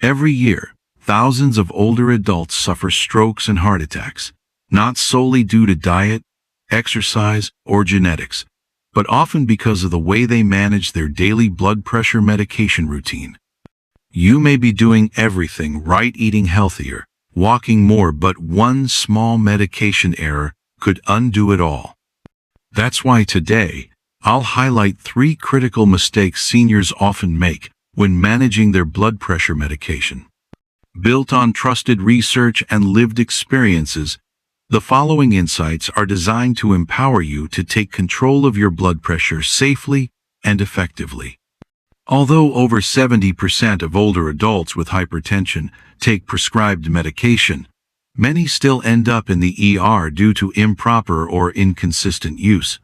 Every year, thousands of older adults suffer strokes and heart attacks, not solely due to diet, exercise, or genetics, but often because of the way they manage their daily blood pressure medication routine. You may be doing everything right, eating healthier, walking more, but one small medication error could undo it all. That's why today, I'll highlight 3 critical mistakes seniors often make when managing their blood pressure medication. Built on trusted research and lived experiences, the following insights are designed to empower you to take control of your blood pressure safely and effectively. Although over 70% of older adults with hypertension take prescribed medication, many still end up in the ER due to improper or inconsistent use.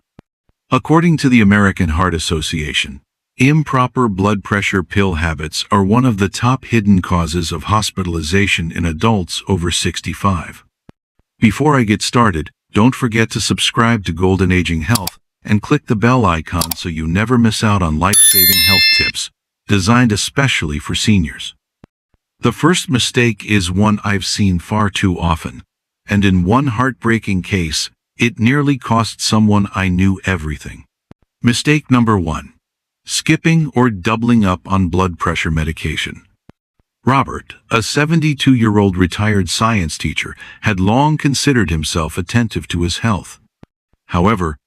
According to the American Heart Association, improper blood pressure pill habits are one of the top hidden causes of hospitalization in adults over 65. Before I get started, don't forget to subscribe to Golden Aging Health and click the bell icon so you never miss out on life-saving health tips designed especially for seniors. The first mistake is one I've seen far too often, and in one heartbreaking case, it nearly cost someone I knew everything. Mistake number 1. Skipping or doubling up on blood pressure medication. Robert, a 72-year-old retired science teacher, had long considered himself attentive to his health. However,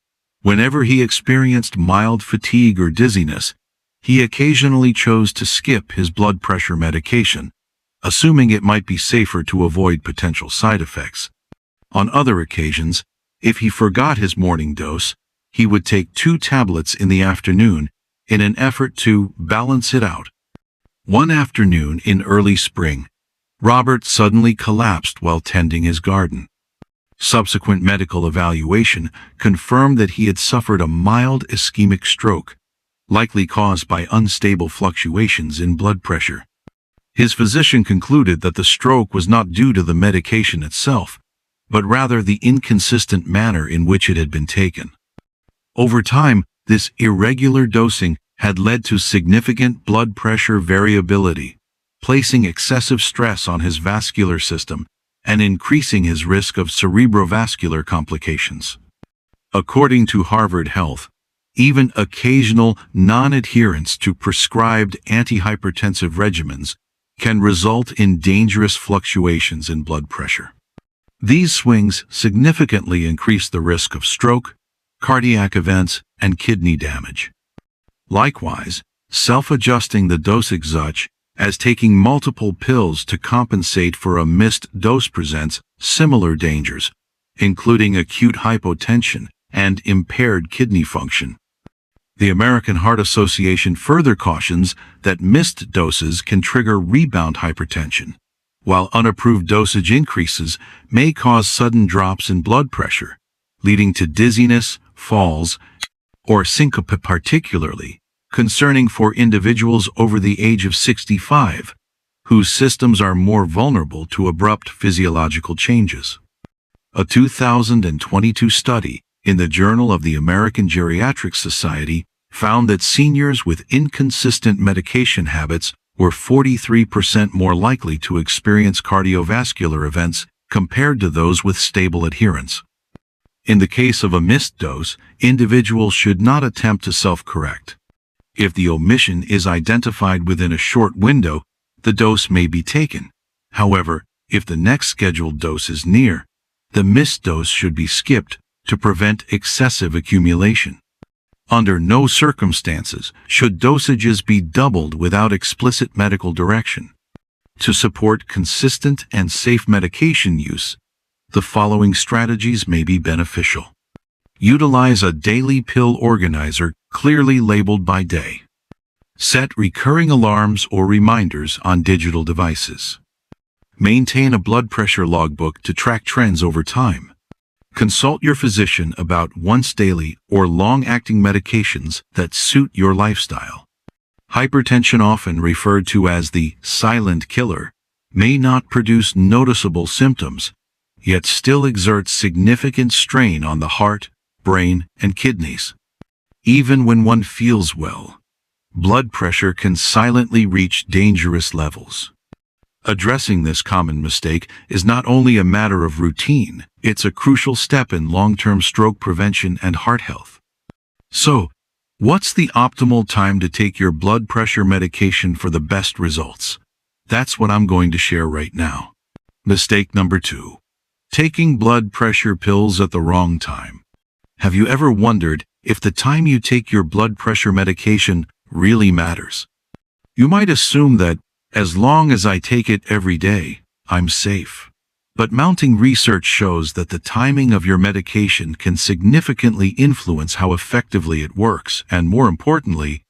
whenever he experienced mild fatigue or dizziness, he occasionally chose to skip his blood pressure medication, assuming it might be safer to avoid potential side effects. On other occasions, if he forgot his morning dose, he would take 2 tablets in the afternoon in an effort to balance it out. One afternoon in early spring, Robert suddenly collapsed while tending his garden. Subsequent medical evaluation confirmed that he had suffered a mild ischemic stroke, likely caused by unstable fluctuations in blood pressure. His physician concluded that the stroke was not due to the medication itself, but rather the inconsistent manner in which it had been taken. Over time, this irregular dosing had led to significant blood pressure variability, placing excessive stress on his vascular system and increasing his risk of cerebrovascular complications. According to Harvard Health, even occasional non-adherence to prescribed antihypertensive regimens can result in dangerous fluctuations in blood pressure. These swings significantly increase the risk of stroke, cardiac events, and kidney damage. Likewise, self-adjusting the dosage such as taking multiple pills to compensate for a missed dose presents similar dangers, including acute hypotension and impaired kidney function. The American Heart Association further cautions that missed doses can trigger rebound hypertension, while unapproved dosage increases may cause sudden drops in blood pressure, leading to dizziness, falls, or syncope, particularly concerning for individuals over the age of 65, whose systems are more vulnerable to abrupt physiological changes. A 2022 study in the Journal of the American Geriatric Society found that seniors with inconsistent medication habits were 43% more likely to experience cardiovascular events compared to those with stable adherence. In the case of a missed dose, individuals should not attempt to self-correct. If the omission is identified within a short window, the dose may be taken. However, if the next scheduled dose is near, the missed dose should be skipped to prevent excessive accumulation. Under no circumstances should dosages be doubled without explicit medical direction. To support consistent and safe medication use, the following strategies may be beneficial. Utilize a daily pill organizer clearly labeled by day. Set recurring alarms or reminders on digital devices. Maintain a blood pressure logbook to track trends over time. Consult your physician about once daily or long-acting medications that suit your lifestyle. Hypertension, often referred to as the silent killer, may not produce noticeable symptoms, yet still exerts significant strain on the heart, brain, and kidneys. Even when one feels well, blood pressure can silently reach dangerous levels. Addressing this common mistake is not only a matter of routine, it's a crucial step in long-term stroke prevention and heart health. So, what's the optimal time to take your blood pressure medication for the best results? That's what I'm going to share right now. Mistake number 2. Taking blood pressure pills at the wrong time. Have you ever wondered if the time you take your blood pressure medication really matters? You might assume that, as long as I take it every day, I'm safe. But mounting research shows that the timing of your medication can significantly influence how effectively it works and, more importantly,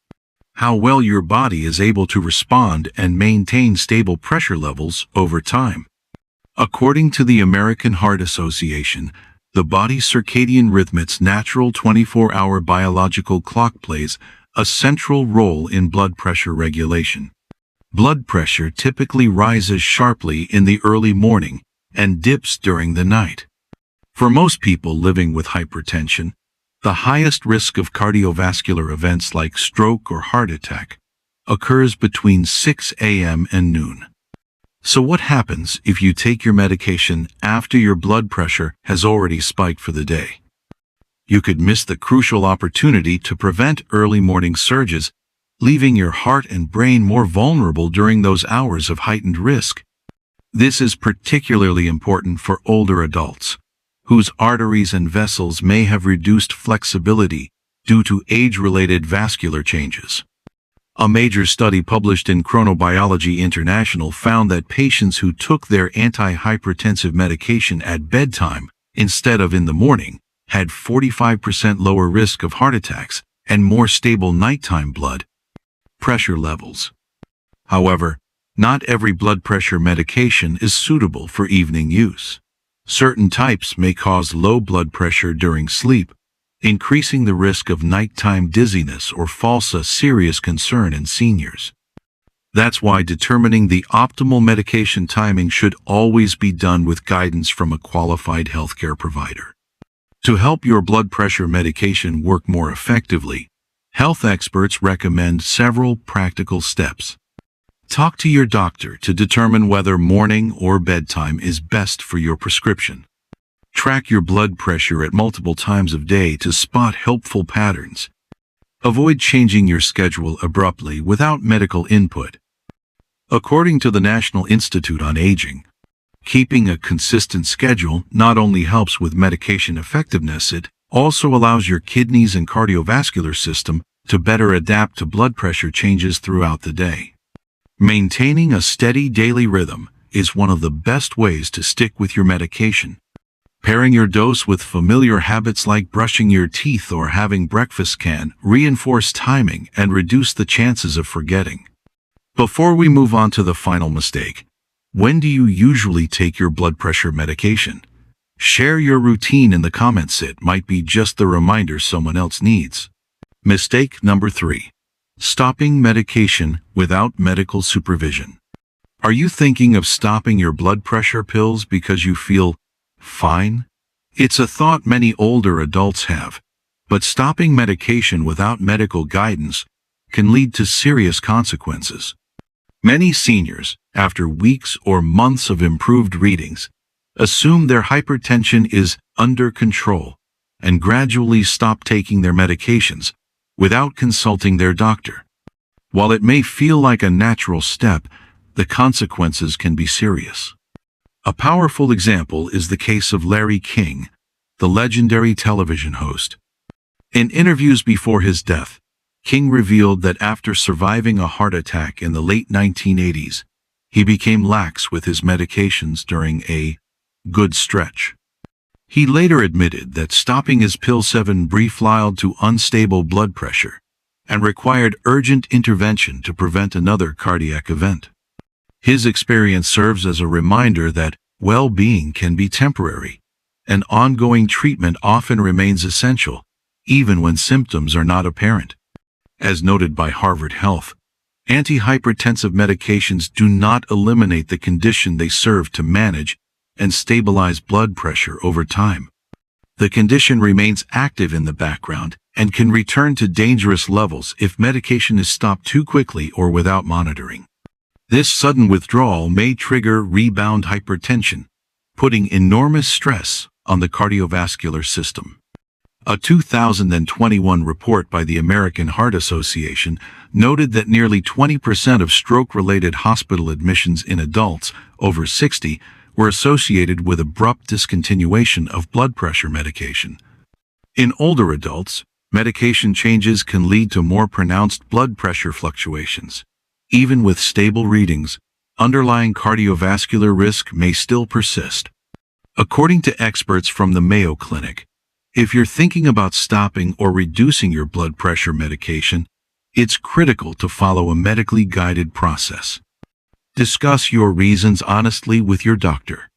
how well your body is able to respond and maintain stable pressure levels over time. According to the American Heart Association, the body's circadian rhythm's natural 24-hour biological clock plays a central role in blood pressure regulation. Blood pressure typically rises sharply in the early morning and dips during the night. For most people living with hypertension, the highest risk of cardiovascular events like stroke or heart attack occurs between 6 a.m. and noon. So what happens if you take your medication after your blood pressure has already spiked for the day? You could miss the crucial opportunity to prevent early morning surges, leaving your heart and brain more vulnerable during those hours of heightened risk. This is particularly important for older adults, whose arteries and vessels may have reduced flexibility due to age-related vascular changes. A major study published in Chronobiology International found that patients who took their antihypertensive medication at bedtime instead of in the morning had 45% lower risk of heart attacks and more stable nighttime blood pressure levels. However, not every blood pressure medication is suitable for evening use. Certain types may cause low blood pressure during sleep, increasing the risk of nighttime dizziness or falls, a serious concern in seniors. That's why determining the optimal medication timing should always be done with guidance from a qualified healthcare provider. To help your blood pressure medication work more effectively, health experts recommend several practical steps. Talk to your doctor to determine whether morning or bedtime is best for your prescription. Track your blood pressure at multiple times of day to spot helpful patterns. Avoid changing your schedule abruptly without medical input. According to the National Institute on Aging, keeping a consistent schedule not only helps with medication effectiveness, it also allows your kidneys and cardiovascular system to better adapt to blood pressure changes throughout the day. Maintaining a steady daily rhythm is one of the best ways to stick with your medication. Pairing your dose with familiar habits like brushing your teeth or having breakfast can reinforce timing and reduce the chances of forgetting. Before we move on to the final mistake, when do you usually take your blood pressure medication? Share your routine in the comments. It might be just the reminder someone else needs. Mistake number 3. Stopping medication without medical supervision. Are you thinking of stopping your blood pressure pills because you feel fine? It's a thought many older adults have, but stopping medication without medical guidance can lead to serious consequences. Many seniors, after weeks or months of improved readings, assume their hypertension is under control and gradually stop taking their medications without consulting their doctor. While it may feel like a natural step, the consequences can be serious. A powerful example is the case of Larry King, the legendary television host. In interviews before his death, King revealed that after surviving a heart attack in the late 1980s, he became lax with his medications during a good stretch. He later admitted that stopping his pill 7 brief led to unstable blood pressure and required urgent intervention to prevent another cardiac event. His experience serves as a reminder that well-being can be temporary, and ongoing treatment often remains essential, even when symptoms are not apparent. As noted by Harvard Health, antihypertensive medications do not eliminate the condition, they serve to manage and stabilize blood pressure over time. The condition remains active in the background and can return to dangerous levels if medication is stopped too quickly or without monitoring. This sudden withdrawal may trigger rebound hypertension, putting enormous stress on the cardiovascular system. A 2021 report by the American Heart Association noted that nearly 20% of stroke-related hospital admissions in adults over 60 were associated with abrupt discontinuation of blood pressure medication. In older adults, medication changes can lead to more pronounced blood pressure fluctuations. Even with stable readings, underlying cardiovascular risk may still persist. According to experts from the Mayo Clinic, if you're thinking about stopping or reducing your blood pressure medication, it's critical to follow a medically guided process. Discuss your reasons honestly with your doctor.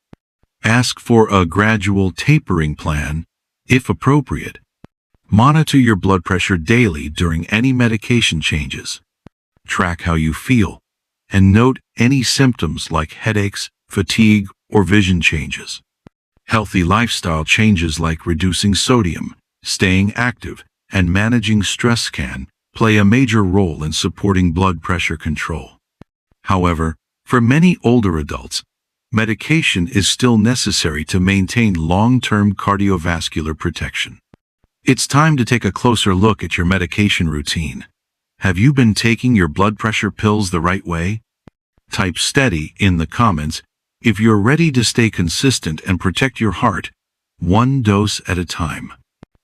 Ask for a gradual tapering plan, if appropriate. Monitor your blood pressure daily during any medication changes. Track how you feel, and note any symptoms like headaches, fatigue, or vision changes. Healthy lifestyle changes like reducing sodium, staying active, and managing stress can play a major role in supporting blood pressure control. However, for many older adults, medication is still necessary to maintain long-term cardiovascular protection. It's time to take a closer look at your medication routine. Have you been taking your blood pressure pills the right way? Type steady in the comments if you're ready to stay consistent and protect your heart, one dose at a time.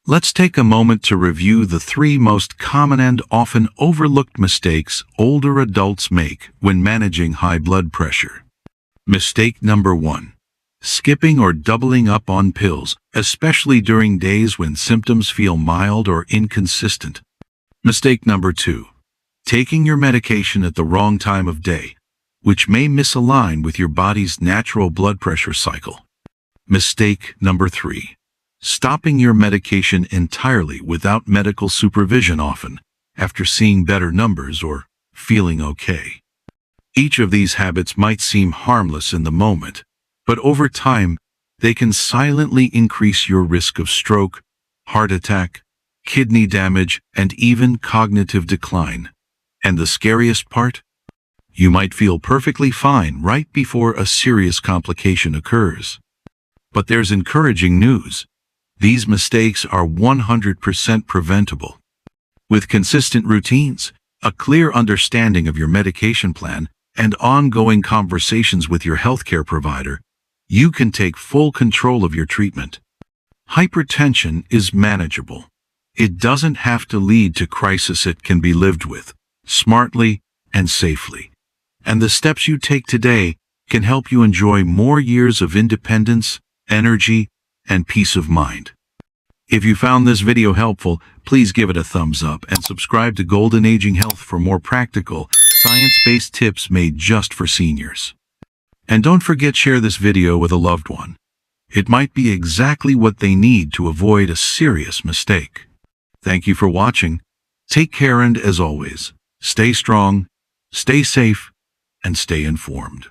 Let's take a moment to review the 3 most common and often overlooked mistakes older adults make when managing high blood pressure. Mistake number 1. Skipping or doubling up on pills, especially during days when symptoms feel mild or inconsistent. Mistake number 2. Taking your medication at the wrong time of day, which may misalign with your body's natural blood pressure cycle. Mistake number 3. Stopping your medication entirely without medical supervision often, after seeing better numbers or feeling okay. Each of these habits might seem harmless in the moment, but over time, they can silently increase your risk of stroke, heart attack, kidney damage, and even cognitive decline. And the scariest part? You might feel perfectly fine right before a serious complication occurs. But there's encouraging news. These mistakes are 100% preventable. With consistent routines, a clear understanding of your medication plan, and ongoing conversations with your healthcare provider, you can take full control of your treatment. Hypertension is manageable. It doesn't have to lead to crisis. It can be lived with, smartly and safely. And the steps you take today can help you enjoy more years of independence, energy, and peace of mind. If you found this video helpful, please give it a thumbs up and subscribe to Golden Aging Health for more practical, science-based tips made just for seniors. And don't forget, share this video with a loved one. It might be exactly what they need to avoid a serious mistake. Thank you for watching. Take care, and as always, stay strong, stay safe, and stay informed.